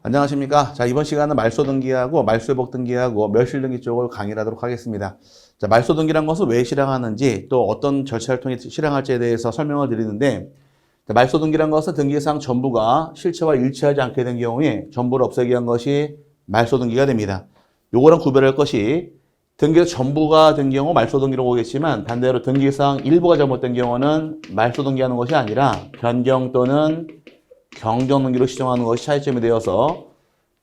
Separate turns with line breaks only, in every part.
안녕하십니까. 자, 이번 시간은 말소등기하고 말소회복등기하고 멸실등기 쪽을 강의를 하도록 하겠습니다. 자, 말소등기란 것은 왜 실행하는지 또 어떤 절차를 통해 실행할지에 대해서 설명을 드리는데, 자, 말소등기란 것은 등기상 전부가 실체와 일치하지 않게 된 경우에 전부를 없애기 위한 것이 말소등기가 됩니다. 요거랑 구별할 것이 등기의 전부가 된 경우 말소등기로 보겠지만, 반대로 등기상 일부가 잘못된 경우는 말소등기하는 것이 아니라 변경 또는 경정등기로 시정하는 것이 차이점이 되어서,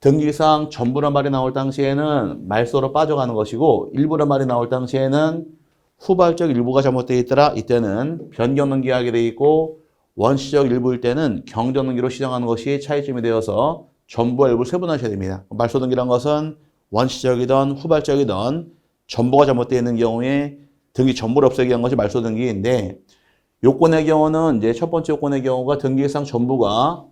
등기상 전부란 말이 나올 당시에는 말소로 빠져가는 것이고, 일부란 말이 나올 당시에는 후발적 일부가 잘못되어 있더라, 이때는 변경등기하게 되어 있고, 원시적 일부일 때는 경정등기로 시정하는 것이 차이점이 되어서 전부와 일부를 세분하셔야 됩니다. 말소등기란 것은 원시적이든 후발적이든 전부가 잘못되어 있는 경우에 등기 전부를 없애기 위한 것이 말소등기인데, 요건의 경우는 이제 첫 번째 요건의 경우가 등기상 전부가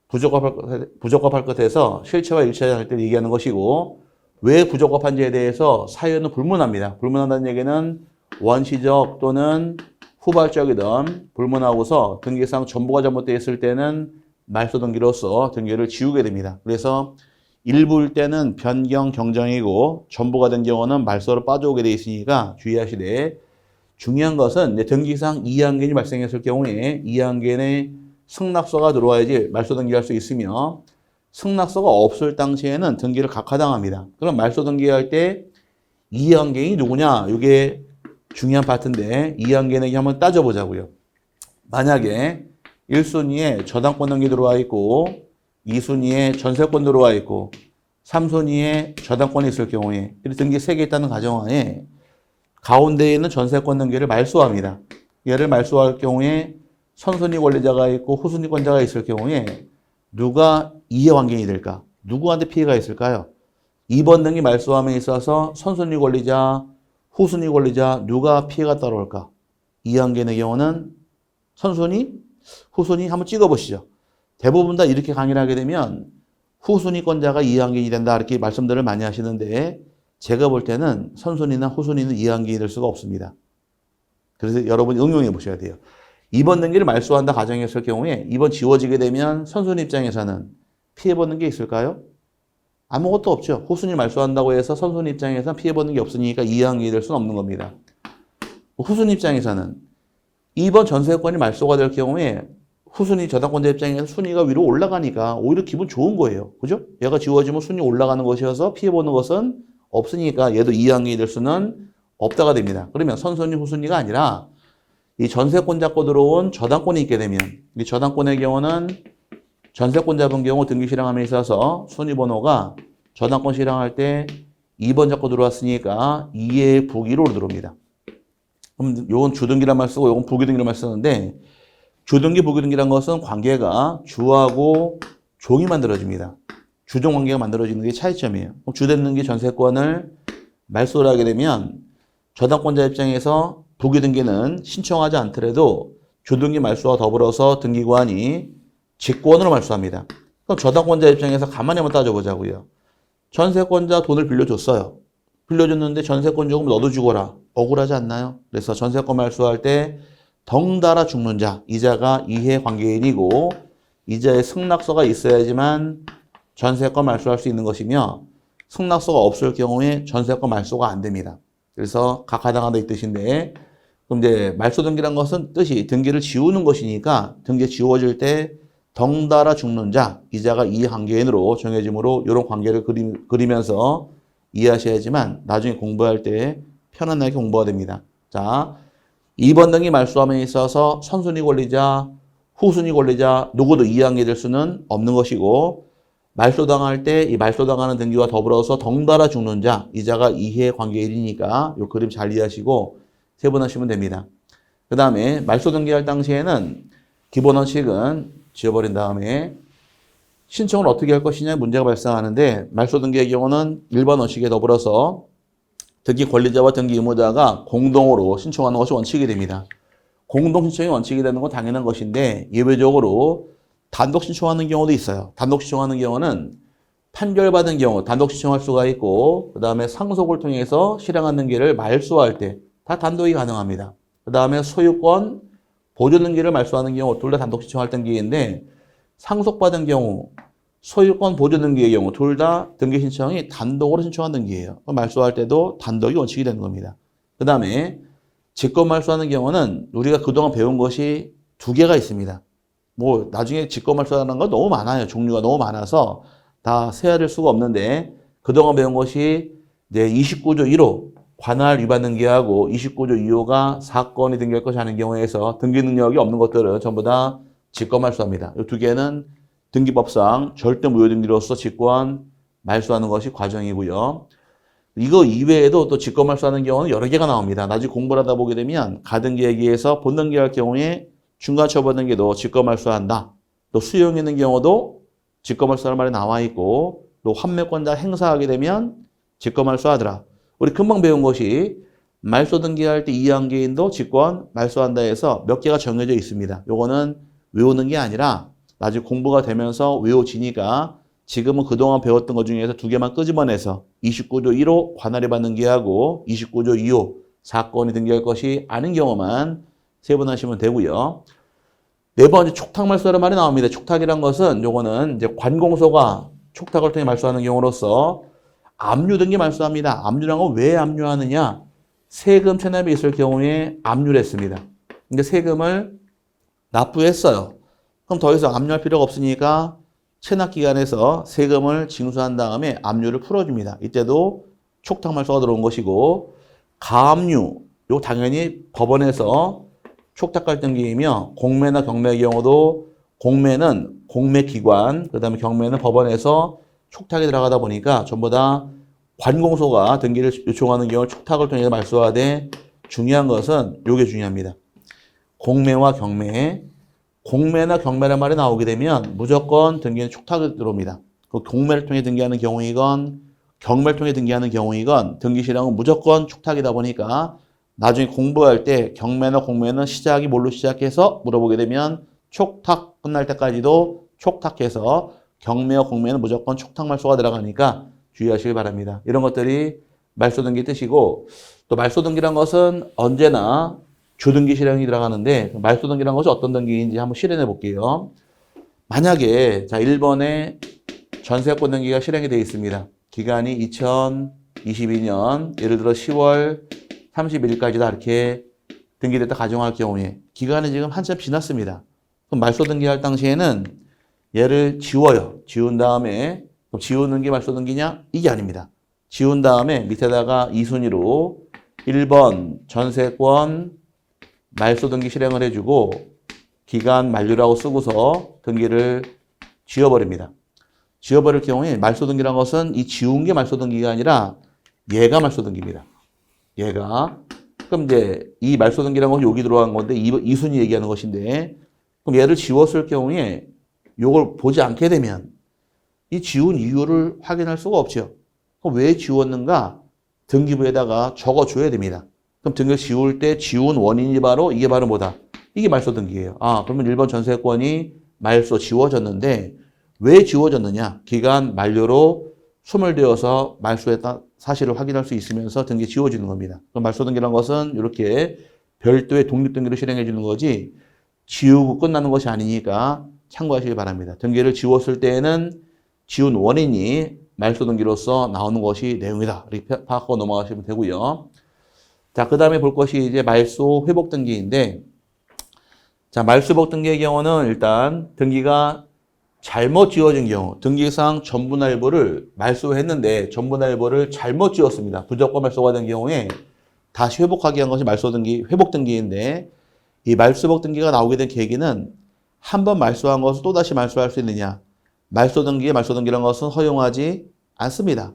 부적합할 것에서 실체와 일치하지 않을 때 얘기하는 것이고, 왜 부적합한지에 대해서 사유는 불문합니다. 불문한다는 얘기는 원시적 또는 후발적이든 불문하고서 등기상 전부가 잘못되어 있을 때는 말소등기로서 등기를 지우게 됩니다. 그래서 일부일 때는 변경 경정이고 전부가 된 경우는 말소로 빠져오게 되어 있으니까 주의하시되, 중요한 것은 이제 등기상 이의한견이 발생했을 경우에 이의한견에 승낙서가 들어와야지 말소등기할 수 있으며, 승낙서가 없을 당시에는 등기를 각하당합니다. 그럼 말소등기할 때 이의한견이 누구냐? 이게 중요한 파트인데, 이의한견에게 한번 따져보자고요. 만약에 1순위에 저당권 등기 들어와 있고 2순위에 전세권 들어와 있고 3순위에 저당권이 있을 경우에, 이 등기 3개 있다는 가정하에 가운데에 있는 전세권 등기를 말소합니다. 얘를 말소할 경우에 선순위 권리자가 있고 후순위 권자가 있을 경우에 누가 이해관계인이 될까? 누구한테 피해가 있을까요? 2번 등기 말소함에 있어서 선순위 권리자, 후순위 권리자 누가 피해가 따라올까? 이해관계인의 경우는 선순위, 후순위 한번 찍어보시죠. 대부분 다 이렇게 강의를 하게 되면 후순위 권자가 이해관계인이 된다 이렇게 말씀들을 많이 하시는데, 제가 볼 때는 선순위나 후순위는 이해관계인이 될 수가 없습니다. 그래서 여러분이 응용해 보셔야 돼요. 2번 등기를 말소한다 가정했을 경우에 2번 지워지게 되면 선순위 입장에서는 피해보는 게 있을까요? 아무것도 없죠. 후순위 말소한다고 해서 선순위 입장에서는 피해보는 게 없으니까 이해관계인이 될 수는 없는 겁니다. 후순위 입장에서는 2번 전세권이 말소가 될 경우에 후순위 저당권자 입장에서 순위가 위로 올라가니까 오히려 기분 좋은 거예요. 그죠? 얘가 지워지면 순위 올라가는 것이어서 피해보는 것은 없으니까 얘도 이해관계인이 될 수는 없다가 됩니다. 그러면 선순위 후순위가 아니라 이 전세권 잡고 들어온 저당권이 있게 되면, 이 저당권의 경우는 전세권 잡은 경우 등기 실행함에 있어서 순위번호가 저당권 실행할 때 2번 잡고 들어왔으니까 2의 부기로 들어옵니다. 그럼 요건 주등기란 말 쓰고 요건 부기등기란 말 쓰는데, 주등기 부기등기란 것은 관계가 주하고 종이 만들어집니다. 주종 관계가 만들어지는 게 차이점이에요. 주됐는기 전세권을 말소를 하게 되면 저당권자 입장에서 부기등기는 신청하지 않더라도 주등기 말소와 더불어서 등기관이 직권으로 말소합니다. 그럼 저당권자 입장에서 가만히 한번 따져보자고요. 전세권자 돈을 빌려줬어요. 빌려줬는데 전세권 조금 너도 주거라. 억울하지 않나요? 그래서 전세권 말소할 때 덩달아 죽는 자, 이자가 이해관계인이고 이자의 승낙서가 있어야지만 전세권 말소할 수 있는 것이며, 승낙서가 없을 경우에 전세권 말소가 안 됩니다. 그래서 각하당한다 이 뜻인데, 그럼 이제 말소등기란 것은 뜻이 등기를 지우는 것이니까 등기 지워질 때 덩달아 죽는 자, 이자가 이해관계인으로 정해지므로 이런 관계를 그리면서 이해하셔야지만 나중에 공부할 때 편안하게 공부가 됩니다. 자, 2번 등기 말소함에 있어서 선순위 권리자, 후순위 권리자 누구도 이해관계 될 수는 없는 것이고, 말소당할 때 이 말소당하는 등기와 더불어서 덩달아 죽는 자, 이자가 이해관계인이니까 이 그림 잘 이해하시고 세분하시면 됩니다. 그 다음에 말소등기할 당시에는 기본 원칙은 지워버린 다음에 신청을 어떻게 할 것이냐 문제가 발생하는데, 말소등기의 경우는 일반 원칙에 더불어서 등기 권리자와 등기 의무자가 공동으로 신청하는 것이 원칙이 됩니다. 공동 신청이 원칙이 되는 건 당연한 것인데, 예외적으로 단독 신청하는 경우도 있어요. 단독 신청하는 경우는 판결받은 경우 단독 신청할 수가 있고, 그 다음에 상속을 통해서 실행한 등기를 말소할 때 다 단독이 가능합니다. 그 다음에 소유권, 보존 등기를 말소하는 경우 둘 다 단독 신청할 등기인데, 상속받은 경우 소유권 보존 등기의 경우 둘 다 등기 신청이 단독으로 신청한 등기예요. 말소할 때도 단독이 원칙이 되는 겁니다. 그 다음에 직권 말소하는 경우는 우리가 그동안 배운 것이 두 개가 있습니다. 뭐 나중에 직권 말소하는 건 너무 많아요. 종류가 너무 많아서 다 세어릴 수가 없는데 그동안 배운 것이 이제 29조 1호 관할 위반 등기하고 29조 2호가 사건이 등기할 것이 아닌 경우에서 등기 능력이 없는 것들은 전부 다 직권 말소합니다. 이 두 개는 등기법상 절대 무효 등기로서 직권 말소하는 것이 과정이고요. 이거 이외에도 또 직권 말소하는 경우는 여러 개가 나옵니다. 나중에 공부를 하다 보게 되면 가등기에기에서 본등기할 경우에 중간처분 등기도 직권 말소한다. 또 수용 있는 경우도 직권 말소하는 말이 나와 있고 또 환매권자 행사하게 되면 직권 말소하더라. 우리 금방 배운 것이 말소 등기할 때 이항계인도 직권 말소한다 해서 몇 개가 정해져 있습니다. 요거는 외우는 게 아니라 나중에 공부가 되면서 외워지니까 지금은 그동안 배웠던 것 중에서 두 개만 끄집어내서 29조 1호 관할이 받는 기하고 29조 2호 사건이 등기할 것이 아닌 경우만 세분하시면 되고요. 네 번째 촉탁 말소라는 말이 나옵니다. 촉탁이란 것은 요거는 이제 관공서가 촉탁을 통해 말소하는 경우로서 압류 등기 말소합니다. 압류란 건 왜 압류하느냐? 세금 체납이 있을 경우에 압류를 했습니다. 근데 세금을 납부했어요. 그럼 더 이상 압류할 필요가 없으니까 체납기관에서 세금을 징수한 다음에 압류를 풀어줍니다. 이때도 촉탁 말소가 들어온 것이고 가압류, 요 당연히 법원에서 촉탁 갈등기이며 공매나 경매의 경우도 공매는 공매기관, 그 다음에 경매는 법원에서 촉탁이 들어가다 보니까 전부 다 관공서가 등기를 요청하는 경우 촉탁을 통해 말소하되 중요한 것은 요게 중요합니다. 공매와 경매, 공매나 경매란 말이 나오게 되면 무조건 등기는 촉탁이 들어옵니다. 그 공매를 통해 등기하는 경우이건 경매를 통해 등기하는 경우이건 등기 실행은 무조건 촉탁이다 보니까 나중에 공부할 때 경매나 공매는 시작이 뭘로 시작해서 물어보게 되면 촉탁 끝날 때까지도 촉탁해서 경매와 공매는 무조건 촉탁 말소가 들어가니까 주의하시길 바랍니다. 이런 것들이 말소 등기 뜻이고 또 말소 등기란 것은 언제나 주등기 실행이 들어가는데 말소 등기란 것이 어떤 등기인지 한번 실행해 볼게요. 만약에 자 1번에 전세권 등기가 실행이 되어 있습니다. 기간이 2022년 예를 들어 10월 31일까지다 이렇게 등기됐다 가정할 경우에 기간이 지금 한참 지났습니다. 그럼 말소 등기할 당시에는 얘를 지워요. 지운 다음에 그럼 지우는 게 말소 등기냐? 이게 아닙니다. 지운 다음에 밑에다가 2순위로 1번 전세권 말소 등기 실행을 해주고 기간 만료라고 쓰고서 등기를 지워버립니다. 지워버릴 경우에 말소 등기란 것은 이 지운 게 말소 등기가 아니라 얘가 말소 등기입니다. 얘가. 그럼 이제 이 말소 등기란 것이 여기 들어간 건데 이순위 얘기하는 것인데 그럼 얘를 지웠을 경우에 요걸 보지 않게 되면 이 지운 이유를 확인할 수가 없죠. 그럼 왜 지웠는가? 등기부에다가 적어줘야 됩니다. 그럼 등기를 지울 때 지운 원인이 바로 이게 바로 뭐다? 이게 말소 등기예요. 아, 그러면 1번 전세권이 말소 지워졌는데 왜 지워졌느냐? 기간 만료로 소멸되어서 말소했다 사실을 확인할 수 있으면서 등기 지워지는 겁니다. 그럼 말소 등기란 것은 이렇게 별도의 독립 등기를 실행해 주는 거지 지우고 끝나는 것이 아니니까 참고하시기 바랍니다. 등기를 지웠을 때에는 지운 원인이 말소 등기로서 나오는 것이 내용이다. 이렇게 파악하고 넘어가시면 되고요. 자, 그 다음에 볼 것이 이제 말소 회복 등기인데, 자, 말소 회복 등기의 경우는 일단 등기가 잘못 지워진 경우, 등기상 전부나 일부를 말소했는데 전부나 일부를 잘못 지웠습니다. 부적법 말소가 된 경우에 다시 회복하게 한 것이 말소 등기, 회복 등기인데, 이 말소 회복 등기가 나오게 된 계기는 한 번 말소한 것을 또다시 말소할 수 있느냐. 말소 등기라는 것은 허용하지 않습니다.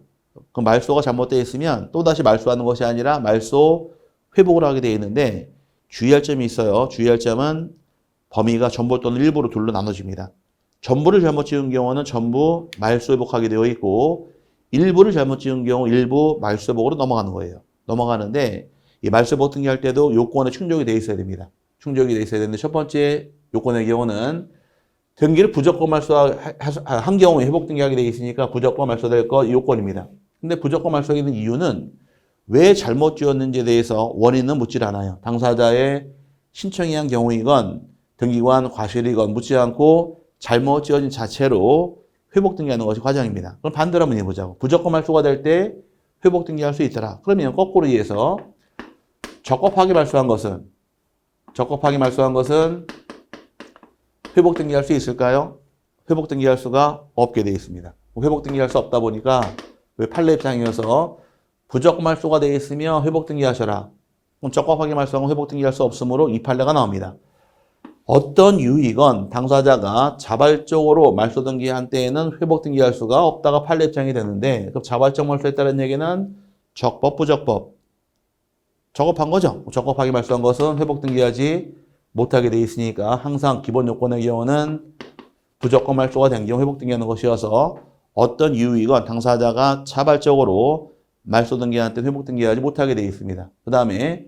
그 말소가 잘못되어 있으면 또다시 말소하는 것이 아니라 말소 회복을 하게 되어 있는데 주의할 점이 있어요. 주의할 점은 범위가 전부 또는 일부로 둘로 나눠집니다. 전부를 잘못 지은 경우는 전부 말소 회복하게 되어 있고 일부를 잘못 지은 경우 일부 말소 회복으로 넘어가는 거예요. 넘어가는데 이 말소 회복 등기할 때도 요건에 충족이 되어 있어야 됩니다. 충족이 되어 있어야 되는데 첫 번째 요건의 경우는 등기를 부적법 말소한 경우에 회복 등기하게 되어 있으니까 부적법 말소될 것 요건입니다. 근데 부적법 말소하게 된 이유는 왜 잘못 지었는지에 대해서 원인은 묻질 않아요. 당사자의 신청이 한 경우이건 등기관 과실이건 묻지 않고 잘못 지어진 자체로 회복 등기하는 것이 과정입니다. 그럼 반대로 한번 해보자고. 부적법 말소가 될 때 회복 등기할 수 있더라. 그러면 거꾸로 이해해서 적법하게 말소한 것은 회복 등기할 수 있을까요? 회복 등기할 수가 없게 되어 있습니다. 회복 등기할 수 없다 보니까 왜 판례 입장이어서 부적법 말소가 되어 있으며 회복 등기하셔라. 그럼 적법하게 말소하면 회복 등기할 수 없으므로 이 판례가 나옵니다. 어떤 이유이건 당사자가 자발적으로 말소 등기한 때에는 회복 등기할 수가 없다가 판례 입장이 되는데, 그럼 자발적 말소했다는 얘기는 적법, 부적법. 적법한 거죠. 적법하게 말소한 것은 회복 등기하지 못하게 돼 있으니까 항상 기본 요건의 경우는 부적법 말소가 된 경우 회복 등기하는 것이어서 어떤 이유이건 당사자가 자발적으로 말소 등기한 때 회복 등기하지 못하게 돼 있습니다. 그 다음에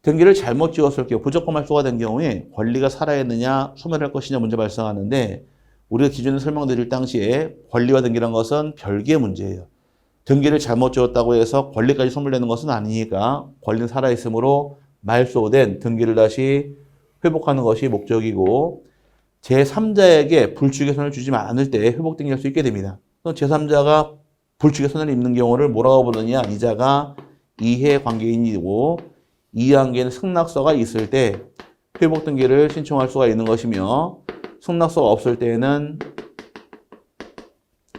등기를 잘못 지었을 경우 부적법 말소가 된 경우에 권리가 살아있느냐 소멸할 것이냐 문제 발생하는데, 우리가 기존에 설명드릴 당시에 권리와 등기란 것은 별개의 문제예요. 등기를 잘못 지었다고 해서 권리까지 소멸되는 것은 아니니까 권리는 살아있으므로 말소된 등기를 다시 회복하는 것이 목적이고, 제3자에게 불충의 손해를 주지 않을 때 회복 등기할 수 있게 됩니다. 제3자가 불충의 손해를 입는 경우를 뭐라고 부르느냐, 이자가 이해관계인이고 이해관계인 승낙서가 있을 때 회복 등기를 신청할 수가 있는 것이며, 승낙서가 없을 때에는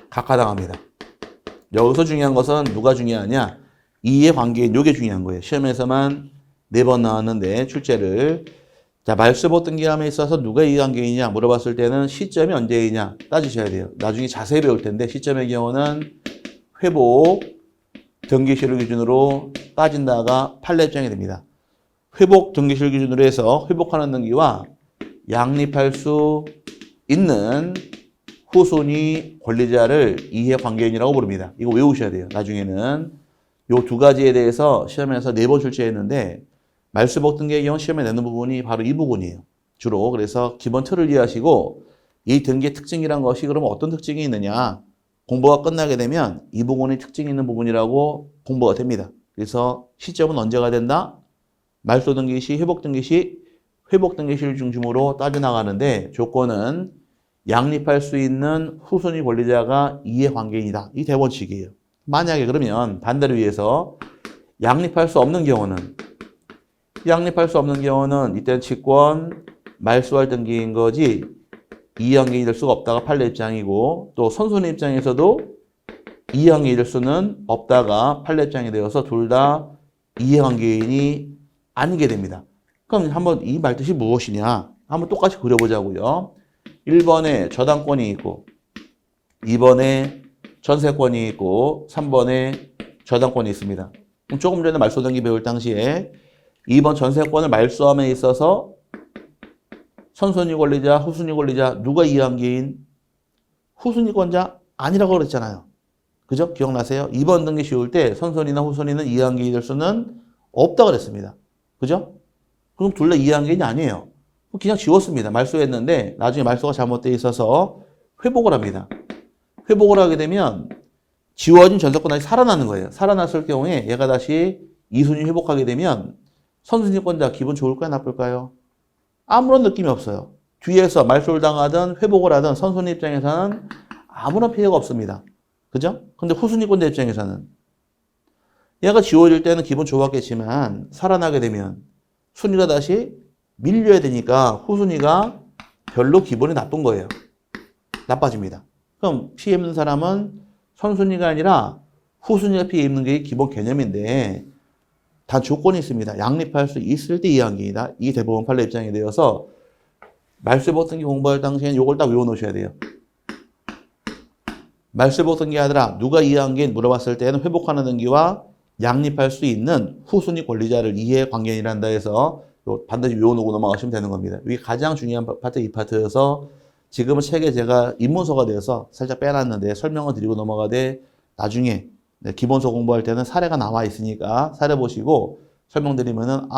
각하당합니다. 여기서 중요한 것은 누가 중요하냐, 이해관계인, 이게 중요한 거예요. 시험에서만 4번 나왔는데 출제를, 자, 말소회복 등기함에 있어서 누가 이해관계이냐 물어봤을 때는 시점이 언제이냐 따지셔야 돼요. 나중에 자세히 배울 텐데 시점의 경우는 회복 등기시를 기준으로 따진다가 판례 입장이 됩니다. 회복 등기시를 기준으로 해서 회복하는 등기와 양립할 수 있는 후순위 권리자를 이해관계인이라고 부릅니다. 이거 외우셔야 돼요. 나중에는 요 2가지에 대해서 시험에서 4번 출제했는데, 말소회복 등기의 경우 시험에 내는 부분이 바로 이 부분이에요. 주로. 그래서 기본 틀을 이해하시고 이 등기의 특징이란 것이 그러면 어떤 특징이 있느냐, 공부가 끝나게 되면 이 부분이 특징이 있는 부분이라고 공부가 됩니다. 그래서 시점은 언제가 된다? 말소 등기 시, 회복 등기 시, 회복 등기 시를 중심으로 따져나가는데 조건은 양립할 수 있는 후순위 권리자가 이해관계인이다. 이 대원칙이에요. 만약에 그러면 반대로 위해서 양립할 수 없는 경우는 이때는 직권 말소할 등기인 거지 이해관계인이 될 수가 없다가 판례 입장이고, 또 선순위 입장에서도 이해관계인이 될 수는 없다가 판례 입장이 되어서 둘 다 이해관계인이 아니게 됩니다. 그럼 한번 이 말뜻이 무엇이냐 한번 똑같이 그려보자고요. 1번에 저당권이 있고 2번에 전세권이 있고 3번에 저당권이 있습니다. 그럼 조금 전에 말소 등기 배울 당시에 2번 전세권을 말소함에 있어서 선순위 권리자, 후순위 권리자 누가 이해관계인? 후순위권자 아니라고 그랬잖아요. 그죠? 기억나세요? 2번 등기 쉬울 때 선순위나 후순위는 이해관계인이 될 수는 없다고 그랬습니다. 그죠? 그럼 둘 다 이해관계인이 아니에요. 그냥 지웠습니다. 말소했는데 나중에 말소가 잘못되어 있어서 회복을 합니다. 회복을 하게 되면 지워진 전세권 다시 살아나는 거예요. 살아났을 경우에 얘가 다시 2순위 회복하게 되면 선순위권자 기분 좋을까요? 나쁠까요? 아무런 느낌이 없어요. 뒤에서 말소를 당하든 회복을 하든 선순위 입장에서는 아무런 피해가 없습니다. 그죠? 근데 후순위권자 입장에서는 얘가 지워질 때는 기분 좋았겠지만 살아나게 되면 순위가 다시 밀려야 되니까 후순위가 별로 기분이 나쁜 거예요. 나빠집니다. 그럼 피해 입는 사람은 선순위가 아니라 후순위가 피해 입는 게 기본 개념인데, 단 조건이 있습니다. 양립할 수 있을 때 이해관계이다. 이게 대법원 판례 입장이 되어서 말소회복 등기 공부할 당시에는 이걸 딱 외워놓으셔야 돼요. 말소회복 등기 하더라 누가 이해관계인 물어봤을 때는 회복하는 등기와 양립할 수 있는 후순위 권리자를 이해관계인이란다 해서 반드시 외워놓고 넘어가시면 되는 겁니다. 이게 가장 중요한 파트, 이 파트여서 지금은 책에 제가 입문서가 돼서 살짝 빼놨는데 설명을 드리고 넘어가되, 나중에 기본서 공부할 때는 사례가 나와 있으니까 사례 보시고 설명드리면은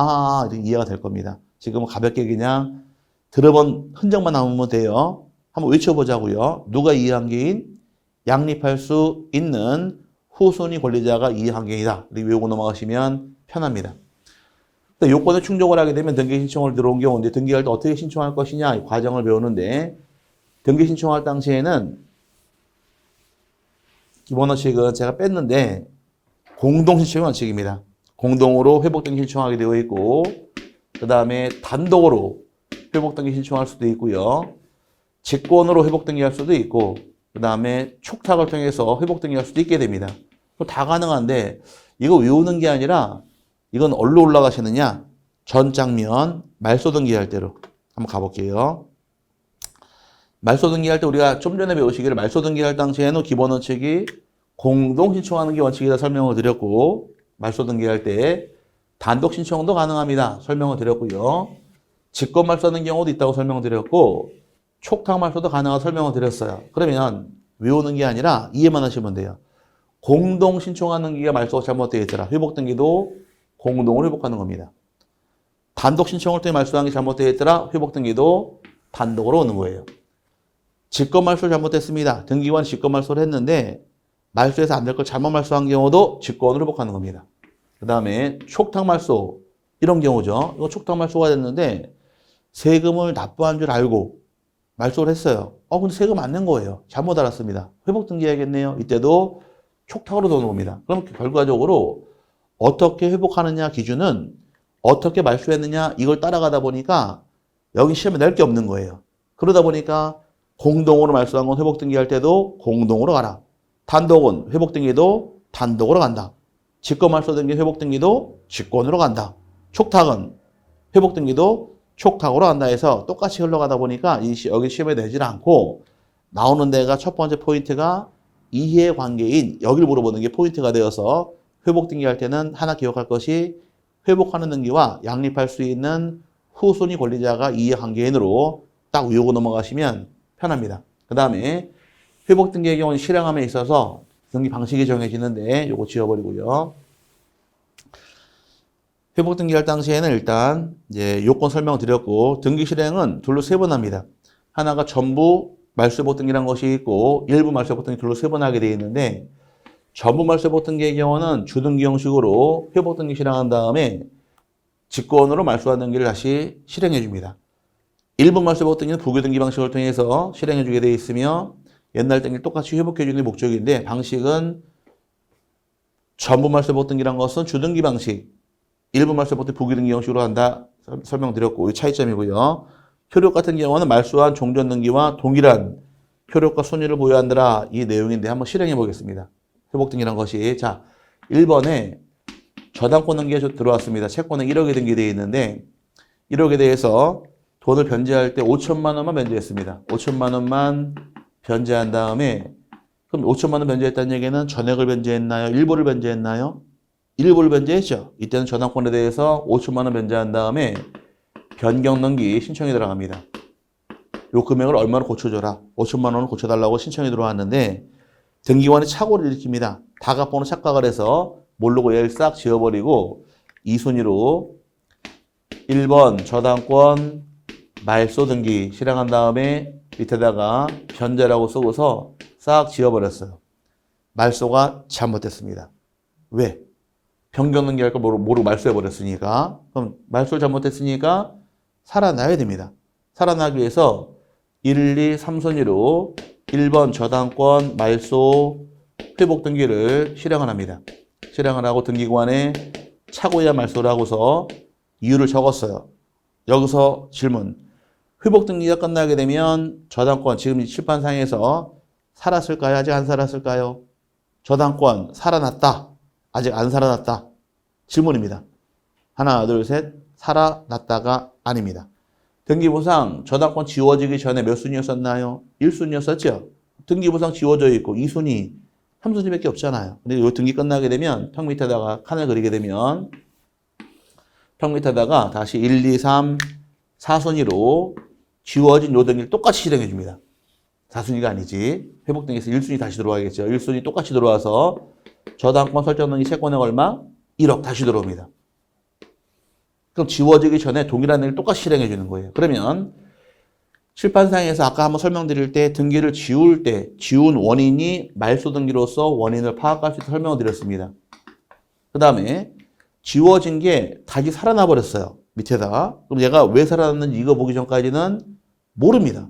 이렇게 이해가 될 겁니다. 지금은 가볍게 그냥 들어본 흔적만 남으면 돼요. 한번 외쳐보자고요. 누가 이해관계인? 양립할 수 있는 후순위 권리자가 이해관계이다. 이렇게 외우고 넘어가시면 편합니다. 요건을 충족을 하게 되면 등기 신청을 들어온 경우인데, 등기할 때 어떻게 신청할 것이냐 이 과정을 배우는데, 등기 신청할 당시에는 기본 원칙은 제가 뺐는데 공동신청 원칙입니다. 공동으로 회복등기 신청하게 되어 있고 그 다음에 단독으로 회복등기 신청할 수도 있고요. 직권으로 회복등기할 수도 있고 그 다음에 촉탁을 통해서 회복등기할 수도 있게 됩니다. 다 가능한데 이거 외우는 게 아니라 이건 어디로 올라가시느냐? 전 장면 말소 등기할 때로 한번 가볼게요. 말소 등기할 때 우리가 좀 전에 배우시기를 말소 등기할 당시에는 기본 원칙이 공동 신청하는 게 원칙이다 설명을 드렸고 말소 등기할 때 단독 신청도 가능합니다. 설명을 드렸고요. 직권 말소하는 경우도 있다고 설명을 드렸고 촉탁 말소도 가능하다고 설명을 드렸어요. 그러면 외우는 게 아니라 이해만 하시면 돼요. 공동 신청하는 기가 말소가 잘못되어 있더라. 회복 등기도 공동으로 회복하는 겁니다. 단독 신청을 통해 말소한 게 잘못되어 있더라. 회복 등기도 단독으로 오는 거예요. 직권 말소 잘못됐습니다. 등기관 직권 말소를 했는데 말소에서 안 될 걸 잘못 말소한 경우도 직권으로 회복하는 겁니다. 그 다음에 촉탁 말소 이런 경우죠. 이거 촉탁 말소가 됐는데 세금을 납부한 줄 알고 말소를 했어요. 근데 세금 안 낸 거예요. 잘못 알았습니다. 회복 등기해야겠네요. 이때도 촉탁으로 도는 겁니다. 그럼 결과적으로 어떻게 회복하느냐 기준은 어떻게 말소했느냐 이걸 따라가다 보니까 여기 시험에 낼 게 없는 거예요. 그러다 보니까 공동으로 말소한 건 회복 등기할 때도 공동으로 가라. 단독은 회복 등기도 단독으로 간다. 직권 말소 등기 회복 등기도 직권으로 간다. 촉탁은 회복 등기도 촉탁으로 간다 해서 똑같이 흘러가다 보니까 여기 시험에 내질 않고 나오는 데가 첫 번째 포인트가 이해관계인 여기를 물어보는 게 포인트가 되어서 회복 등기할 때는 하나 기억할 것이 회복하는 등기와 양립할 수 있는 후순위 권리자가 이해관계인으로 딱 외우고 넘어가시면 편합니다. 그 다음에 회복 등기의 경우는 실행함에 있어서 등기 방식이 정해지는데 요거 지워버리고요. 회복 등기할 당시에는 일단 이제 요건 설명을 드렸고 등기 실행은 둘로 세 번 합니다. 하나가 전부 말소 회복 등기라는 것이 있고 일부 말소 회복 등기 둘로 세 번 하게 되어 있는데 전부 말소 회복 등기의 경우는 주등기 형식으로 회복 등기 실행한 다음에 직권으로 말소한 등기를 다시 실행해 줍니다. 일부 말소 회복 등기는 부교 등기 방식을 통해서 실행해 주게 되어 있으며 옛날 등기를 똑같이 회복해 주는 게 목적인데 방식은 전부 말소 회복 등기란 것은 주등기 방식 일부 말소 회복 등기 부교 등기 형식으로 한다 설명드렸고 이 차이점이고요. 효력 같은 경우는 말소한 종전 등기와 동일한 효력과 순위를 보유한다라 이 내용인데 한번 실행해 보겠습니다. 회복 등기란 것이 자 1번에 저당권 등기가 들어왔습니다. 채권은 1억에 등기되어 있는데 1억에 대해서 돈을 변제할 때 5천만 원만 변제했습니다. 5천만 원만 변제한 다음에 그럼 5천만 원 변제했다는 얘기는 전액을 변제했나요? 일부를 변제했나요? 일부를 변제했죠. 이때는 저당권에 대해서 5천만 원 변제한 다음에 변경 등기 신청이 들어갑니다. 요 금액을 얼마로 고쳐줘라. 5천만 원을 고쳐달라고 신청이 들어왔는데 등기관이 착오를 일으킵니다. 다각번호 착각을 해서 모르고 얘를 싹 지워버리고 2순위로 1번 저당권 말소 등기 실행한 다음에 밑에다가 변제라고 쓰고서 싹 지워버렸어요. 말소가 잘못됐습니다. 왜? 변경 등기할 걸 모르고 말소해버렸으니까. 그럼 말소를 잘못했으니까 살아나야 됩니다. 살아나기 위해서 1, 2, 3순위로 1번 저당권 말소 회복 등기를 실행을 합니다. 실행을 하고 등기관에 착오야 말소를 하고서 이유를 적었어요. 여기서 질문. 회복 등기가 끝나게 되면 저당권 지금 출판상에서 살았을까요? 아직 안 살았을까요? 저당권 살아났다. 아직 안 살아났다. 질문입니다. 하나, 둘, 셋. 살아났다가 아닙니다. 등기부상 저당권 지워지기 전에 몇 순위였었나요? 1순위였었죠? 등기부상 지워져 있고 2순위, 3순위밖에 없잖아요. 근데 이 등기 끝나게 되면 턱 밑에다가 칸을 그리게 되면 턱 밑에다가 다시 1, 2, 3, 4순위로 지워진 요 등기를 똑같이 실행해 줍니다. 4순위가 아니지. 회복 등기에서 1순위 다시 들어와야겠죠. 1순위 똑같이 들어와서 저당권 설정 등기 채권액 얼마? 1억 다시 들어옵니다. 그럼 지워지기 전에 동일한 일을 똑같이 실행해 주는 거예요. 그러면 출판상에서 아까 한번 설명드릴 때 등기를 지울 때 지운 원인이 말소 등기로서 원인을 파악할 수 있도록 설명을 드렸습니다. 그 다음에 지워진 게 다시 살아나 버렸어요. 밑에다. 그럼 얘가 왜 살아났는지 이거 보기 전까지는 모릅니다.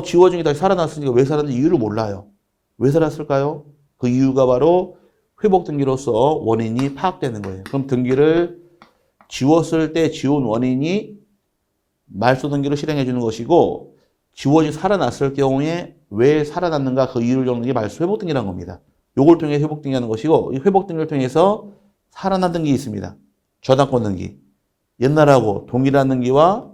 지워진 게 다시 살아났으니까 왜 살았는지 이유를 몰라요. 왜 살았을까요? 그 이유가 바로 회복 등기로서 원인이 파악되는 거예요. 그럼 등기를 지웠을 때 지운 원인이 말소 등기로 실행해 주는 것이고 지워지 살아났을 경우에 왜 살아났는가 그 이유를 적는 게 말소 회복 등기라는 겁니다. 요걸 통해 회복 등기하는 것이고 이 회복 등기를 통해서 살아난 등기 있습니다. 저당권 등기. 옛날하고 동일한 등기와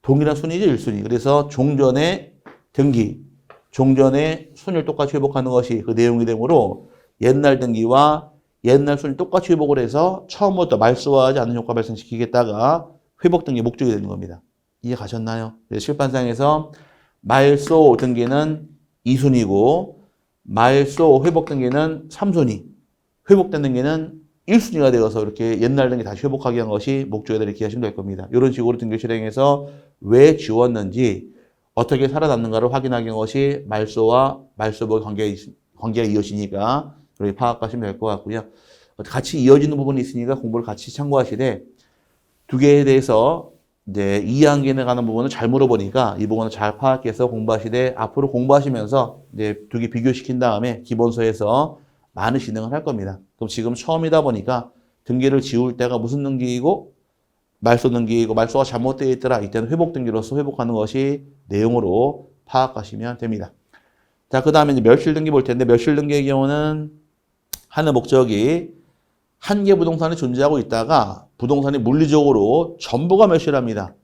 동일한 순위죠, 1순위. 그래서 종전의 등기, 종전의 순위를 똑같이 회복하는 것이 그 내용이 되므로 옛날 등기와 옛날 순위 똑같이 회복을 해서 처음부터 말소하지 않는 효과 발생시키겠다가 회복 등기 목적이 되는 겁니다. 이해 가셨나요? 실판상에서 말소 등기는 2순위고 말소 회복 등기는 3순위, 회복된 등기는 1순위가 되어서 이렇게 옛날 등기 다시 회복하게 한 것이 목적이다 이렇게 하시면 될 겁니다. 이런 식으로 등기 실행해서 왜 지웠는지 어떻게 살아남는가를 확인하기 위한 것이 말소와 말소복 관계가 이어지니까 그렇게 파악하시면 될 것 같고요. 같이 이어지는 부분이 있으니까 공부를 같이 참고하시되 두 개에 대해서 이제 이해한계에 가는 부분을 잘 물어보니까 이 부분을 잘 파악해서 공부하시되 앞으로 공부하시면서 이제 두 개 비교시킨 다음에 기본서에서 많은 진행을 할 겁니다. 그럼 지금 처음이다 보니까 등기를 지울 때가 무슨 등기이고 말소 등기이고 말소가 잘못되어 있더라. 이때는 회복 등기로서 회복하는 것이 내용으로 파악하시면 됩니다. 자, 그 다음에 이제 멸실 등기 볼 텐데 멸실 등기의 경우는 하는 목적이 한 개 부동산이 존재하고 있다가 부동산이 물리적으로 전부가 멸실합니다.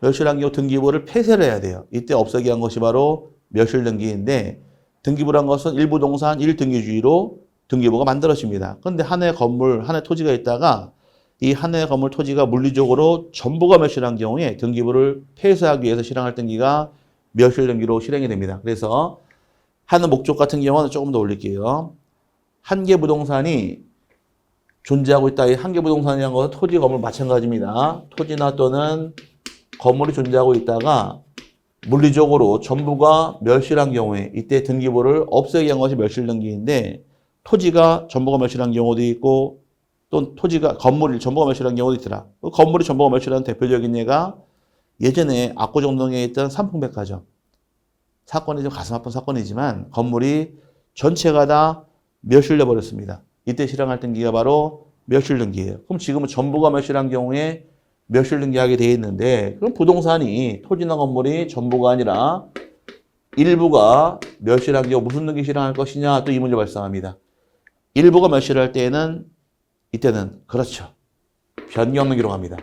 멸실한 경우 등기부를 폐쇄를 해야 돼요. 이때 없애기 한 것이 바로 멸실 등기인데 등기부란 것은 일부동산 1등기주의로 등기부가 만들어집니다. 그런데 하나의 건물, 하나의 토지가 있다가 이 하나의 건물 토지가 물리적으로 전부가 멸실한 경우에 등기부를 폐쇄하기 위해서 실행할 등기가 멸실 등기로 실행이 됩니다. 그래서 하는 목적 같은 경우는 조금 더 올릴게요. 한 개 부동산이 존재하고 있다. 이 한 개 부동산이라는 것은 토지, 건물 마찬가지입니다. 토지나 또는 건물이 존재하고 있다가 물리적으로 전부가 멸실한 경우에 이때 등기부를 없애기 한 것이 멸실 등기인데 토지가 전부가 멸실한 경우도 있고 또 토지가 건물이 전부가 멸실한 경우도 있더라. 건물이 전부가 멸실한 대표적인 예가 예전에 압구정동에 있던 삼풍백화점. 사건이 좀 가슴 아픈 사건이지만 건물이 전체가 다 멸실돼 버렸습니다. 이때 실행할 등기가 바로 멸실 등기예요. 그럼 지금은 전부가 멸실한 경우에 멸실 등기하게 돼 있는데 그럼 부동산이 토지나 건물이 전부가 아니라 일부가 멸실한 경우 무슨 등기 실행할 것이냐 또 이 문제 발생합니다. 일부가 멸실할 때에는 이때는 그렇죠. 변경 등기로 갑니다.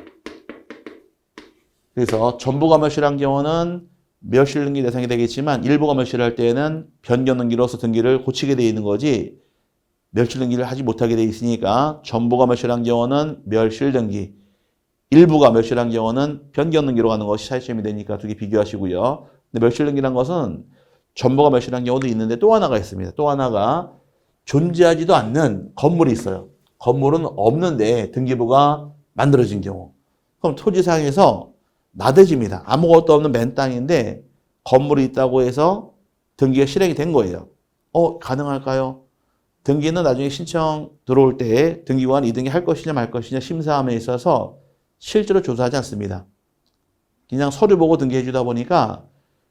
그래서 전부가 멸실한 경우는 멸실 등기 대상이 되겠지만 일부가 멸실할 때에는 변경 등기로서 등기를 고치게 돼 있는 거지 멸실 등기를 하지 못하게 돼 있으니까 전부가 멸실한 경우는 멸실 등기, 일부가 멸실한 경우는 변경 등기로 가는 것이 차이점이 되니까 두 개 비교하시고요. 근데 멸실 등기란 것은 전부가 멸실한 경우도 있는데 또 하나가 있습니다. 또 하나가 존재하지도 않는 건물이 있어요. 건물은 없는데 등기부가 만들어진 경우. 그럼 토지상에서 나대집니다. 아무것도 없는 맨 땅인데 건물이 있다고 해서 등기가 실행이 된 거예요. 가능할까요? 등기는 나중에 신청 들어올 때 등기관 이등기 할 것이냐 말 것이냐 심사함에 있어서 실제로 조사하지 않습니다. 그냥 서류 보고 등기해 주다 보니까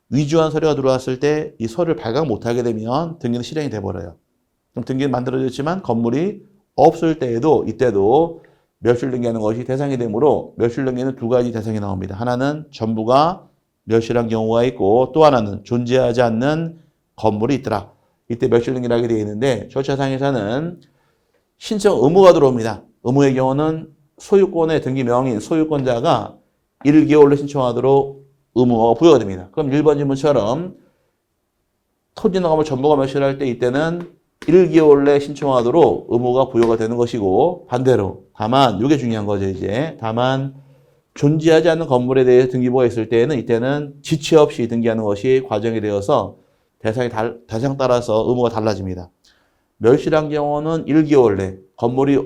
위조한 서류가 들어왔을 때 이 서류를 발각 못하게 되면 등기는 실행이 돼버려요. 그럼 등기는 만들어졌지만 건물이 없을 때에도 이때도 멸실 등기하는 것이 대상이 되므로 멸실 등기는 두 가지 대상이 나옵니다. 하나는 전부가 멸실한 경우가 있고 또 하나는 존재하지 않는 건물이 있더라. 이때 멸실 등기를 하게 되어 있는데 절차상에서는 신청 의무가 들어옵니다. 의무의 경우는 소유권의 등기 명인 소유권자가 1개월 내 신청하도록 의무가 부여가 됩니다. 그럼 1번 질문처럼 토지나 건물 전부가 멸실할 때 이때는 1개월 내 신청하도록 의무가 부여가 되는 것이고 반대로 다만 이게 중요한 거죠 이제 다만 존재하지 않는 건물에 대해 등기부가 있을 때에는 이때는 지체 없이 등기하는 것이 과정이 되어서 대상 따라서 의무가 달라집니다. 멸실한 경우는 1개월 내 건물이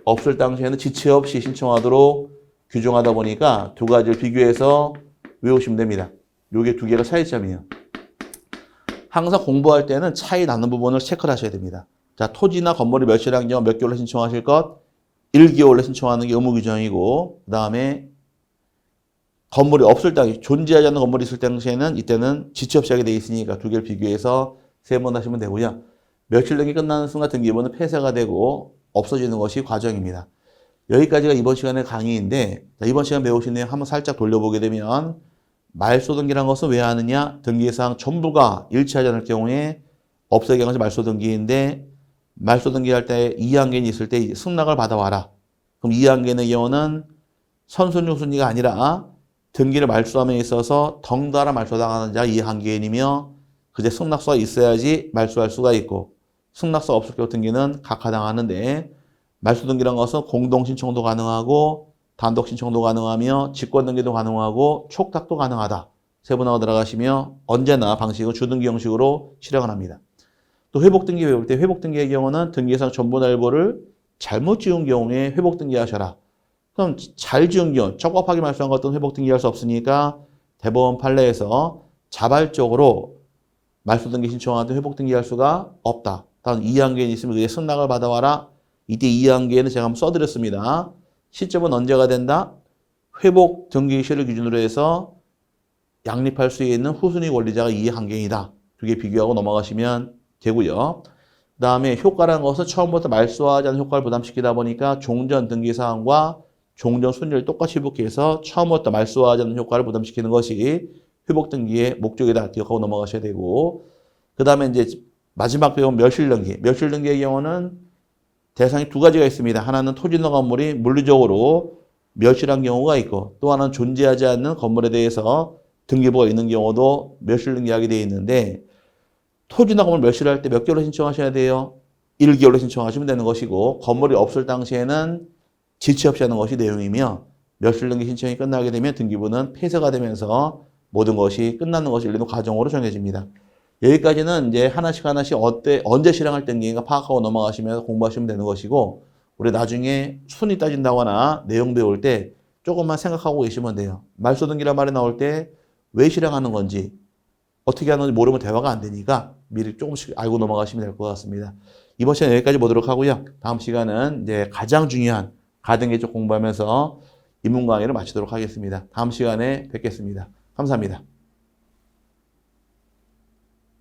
없을 당시에는 지체 없이 신청하도록 규정하다 보니까 두 가지를 비교해서 외우시면 됩니다. 이게 두 개가 차이점이에요. 항상 공부할 때는 차이 나는 부분을 체크를 하셔야 됩니다. 자, 토지나 건물이 멸실한 경우 몇 개월에 신청하실 것? 1개월에 신청하는 게 의무 규정이고 그 다음에 건물이 없을 당시, 존재하지 않는 건물이 있을 당시에는 이때는 지체 없이 하게 돼 있으니까 두 개를 비교해서 세 번 하시면 되고요. 며칠 등기 끝나는 순간 등기부는 폐쇄가 되고 없어지는 것이 과정입니다. 여기까지가 이번 시간의 강의인데, 이번 시간 배우신 내용 한번 살짝 돌려보게 되면 말소등기란 것은 왜 하느냐? 등기사항 전부가 일치하지 않을 경우에 없어지게 하는 것이 말소등기인데, 말소등기할 때 이의한계인이 있을 때 승낙을 받아와라. 그럼 이의한계인의 경우는 선순위 후순위가 아니라 등기를 말소함에 있어서 덩달아 말소당하는 자가 이의한계인이며 그제 승낙서가 있어야지 말소할 수가 있고 승낙서 없을 경우 등기는 각하당하는데, 말소등기란 것은 공동신청도 가능하고 단독신청도 가능하며 직권등기도 가능하고 촉탁도 가능하다. 세분화가 들어가시며 언제나 방식은 주등기 형식으로 실행을 합니다. 또 회복등기 배울 때 회복등기의 경우는 등기사항 전부나 일부를 잘못 지은 경우에 회복등기 하셔라. 그럼 잘 지은 경우 적법하게 말소한 것들은 회복등기할 수 없으니까 대법원 판례에서 자발적으로 말소등기 신청하는데 회복등기할 수가 없다. 다음 이의한계인이 있으면 그게 승낙을 받아와라. 이때 이의한계인은 제가 한번 써드렸습니다. 시점은 언제가 된다? 회복등기시를 기준으로 해서 양립할 수 있는 후순위 권리자가 이의한계인이다. 두 개 비교하고 넘어가시면 되고요. 그 다음에 효과라는 것은 처음부터 말소하지 않은 효과를 부담시키다 보니까 종전 등기사항과 종전 순위를 똑같이 회복해서 처음부터 말소하지 않는 효과를 부담시키는 것이 회복등기의 목적이다. 기억하고 넘어가셔야 되고, 그 다음에 이제 마지막 배운 멸실등기. 멸실등기의 경우는 대상이 두 가지가 있습니다. 하나는 토지나 건물이 물리적으로 멸실한 경우가 있고, 또 하나는 존재하지 않는 건물에 대해서 등기부가 있는 경우도 멸실등기하게 되어 있는데, 토지나 건물 멸실할 때 몇 개월로 신청하셔야 돼요? 1개월로 신청하시면 되는 것이고, 건물이 없을 당시에는 지체 없이 하는 것이 내용이며, 멸실등기 신청이 끝나게 되면 등기부는 폐쇄가 되면서 모든 것이 끝나는 것이 일련의 과정으로 정해집니다. 여기까지는 이제 하나씩 언제 실행할 때인가 파악하고 넘어가시면서 공부하시면 되는 것이고, 우리 나중에 순위 따진다거나 내용 배울 때 조금만 생각하고 계시면 돼요. 말소등기란 말이 나올 때 왜 실행하는 건지, 어떻게 하는지 모르면 대화가 안 되니까 미리 조금씩 알고 넘어가시면 될 것 같습니다. 이번 시간 여기까지 보도록 하고요. 다음 시간은 이제 가장 중요한 가등기 쪽 공부하면서 입문 강의를 마치도록 하겠습니다. 다음 시간에 뵙겠습니다. 감사합니다.